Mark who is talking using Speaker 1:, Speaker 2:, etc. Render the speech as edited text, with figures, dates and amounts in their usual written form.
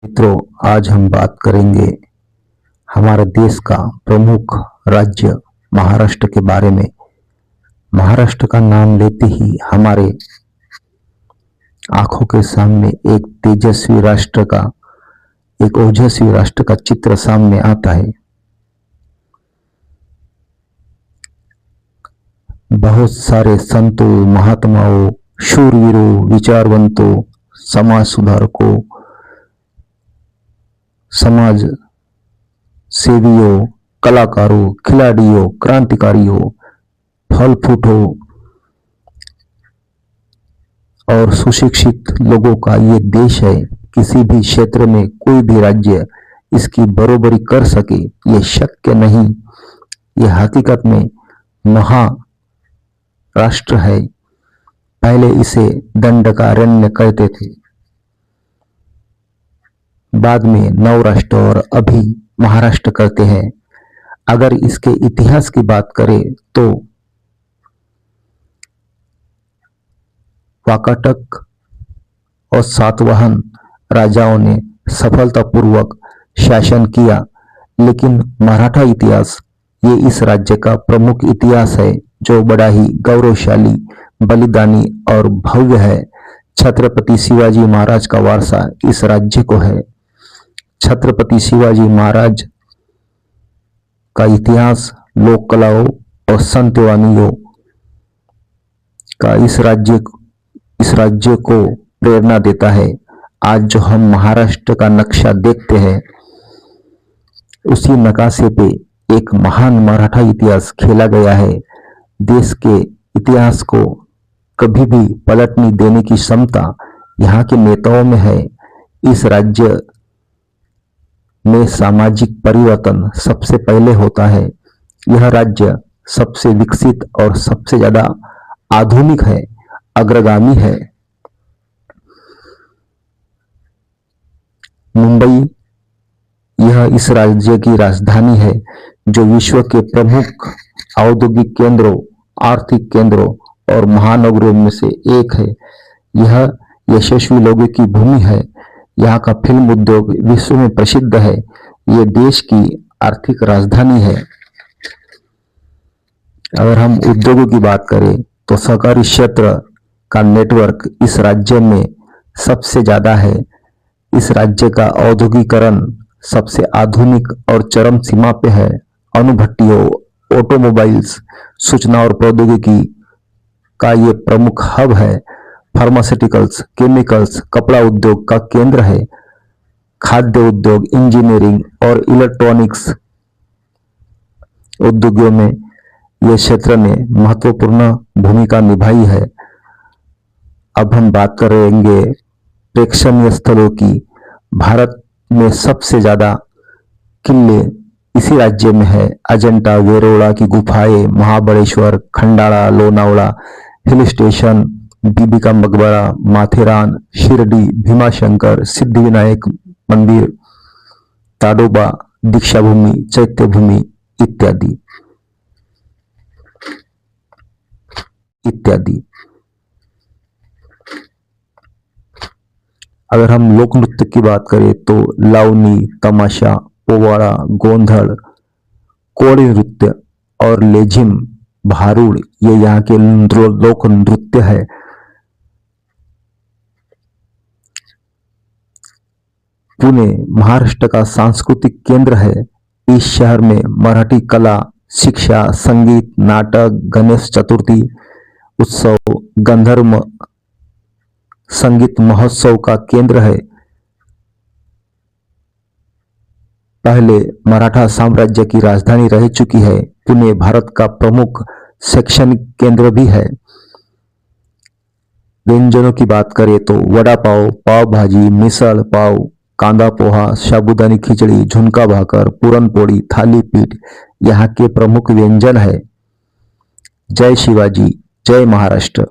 Speaker 1: मित्रों, आज हम बात करेंगे हमारे देश का प्रमुख राज्य महाराष्ट्र के बारे में। महाराष्ट्र का नाम लेते ही हमारे आंखों के सामने एक तेजस्वी राष्ट्र का, एक ओजस्वी राष्ट्र का चित्र सामने आता है। बहुत सारे संतों, महात्माओं, शूरवीरों, विचारवंतों, समाज सुधारकों, समाज सेवियों, कलाकारों, खिलाड़ियों, क्रांतिकारियों, फल फूटों और सुशिक्षित लोगों का ये देश है। किसी भी क्षेत्र में कोई भी राज्य इसकी बरोबरी कर सके ये शक्य नहीं। ये हकीकत में महाराष्ट्र है। पहले इसे दंडकारण्य कहते थे, बाद में नवराष्ट्र और अभी महाराष्ट्र कहते हैं। अगर इसके इतिहास की बात करें तो वाकाटक और सातवाहन राजाओं ने सफलतापूर्वक शासन किया, लेकिन मराठा इतिहास ये इस राज्य का प्रमुख इतिहास है, जो बड़ा ही गौरवशाली, बलिदानी और भव्य है। छत्रपति शिवाजी महाराज का वारसा इस राज्य को है। छत्रपति शिवाजी महाराज का इतिहास लोक कलाओं और संत वाणियों का इस राज्य को प्रेरणा देता है। आज जो हम महाराष्ट्र का नक्शा देखते हैं, उसी नकाशे पे एक महान मराठा इतिहास खेला गया है। देश के इतिहास को कभी भी पलटने देने की क्षमता यहाँ के नेताओं में है। इस राज्य में सामाजिक परिवर्तन सबसे पहले होता है। यह राज्य सबसे विकसित और सबसे ज्यादा आधुनिक है, अग्रगामी है। मुंबई यह इस राज्य की राजधानी है, जो विश्व के प्रमुख औद्योगिक केंद्रों, आर्थिक केंद्रों और महानगरों में से एक है। यह यशस्वी लोगों की भूमि है। यहाँ का फिल्म उद्योग विश्व में प्रसिद्ध है। ये देश की आर्थिक राजधानी है। अगर हम उद्योगों की बात करें तो सहकारी क्षेत्र का नेटवर्क इस राज्य में सबसे ज्यादा है। इस राज्य का औद्योगिकरण सबसे आधुनिक और चरम सीमा पे है। अणुभट्टियों, ऑटोमोबाइल्स, सूचना और प्रौद्योगिकी का ये प्रमुख हब है। फार्मास्यूटिकल्स, केमिकल्स, कपड़ा उद्योग का केंद्र है। खाद्य उद्योग, इंजीनियरिंग और इलेक्ट्रॉनिक्स उद्योगों में यह क्षेत्र ने महत्वपूर्ण भूमिका निभाई है। अब हम बात करेंगे प्रेक्षणीय स्थलों की। भारत में सबसे ज्यादा किले इसी राज्य में है। अजंता, वेरोड़ा की गुफाएं, महाबलेश्वर, खंडाला, लोनावला हिल स्टेशन, बीबी का मकबरा, माथेरान, शिरडी, भीमाशंकर, सिद्धिविनायक मंदिर, ताडोबा, दीक्षा भूमि, चैत्य भूमि इत्यादि इत्यादि। अगर हम लोक नृत्य की बात करें तो लावनी, तमाशा, पोवाड़ा, गोंधड़, कोड़ी नृत्य और लेझिम, भारुड़ ये यहाँ के लोक नृत्य है। पुणे महाराष्ट्र का सांस्कृतिक केंद्र है। इस शहर में मराठी कला, शिक्षा, संगीत, नाटक, गणेश चतुर्थी उत्सव, गंधर्व संगीत महोत्सव का केंद्र है। पहले मराठा साम्राज्य की राजधानी रह चुकी है। पुणे भारत का प्रमुख शैक्षणिक केंद्र भी है। व्यंजनों की बात करें तो वड़ा पाव, पाव भाजी, मिसल पाव, कांदा पोहा, साबुदानी खिचड़ी, झुनका भाकर, पुरणपोळी, थाली पीठ यहाँ के प्रमुख व्यंजन है। जय शिवाजी, जय महाराष्ट्र।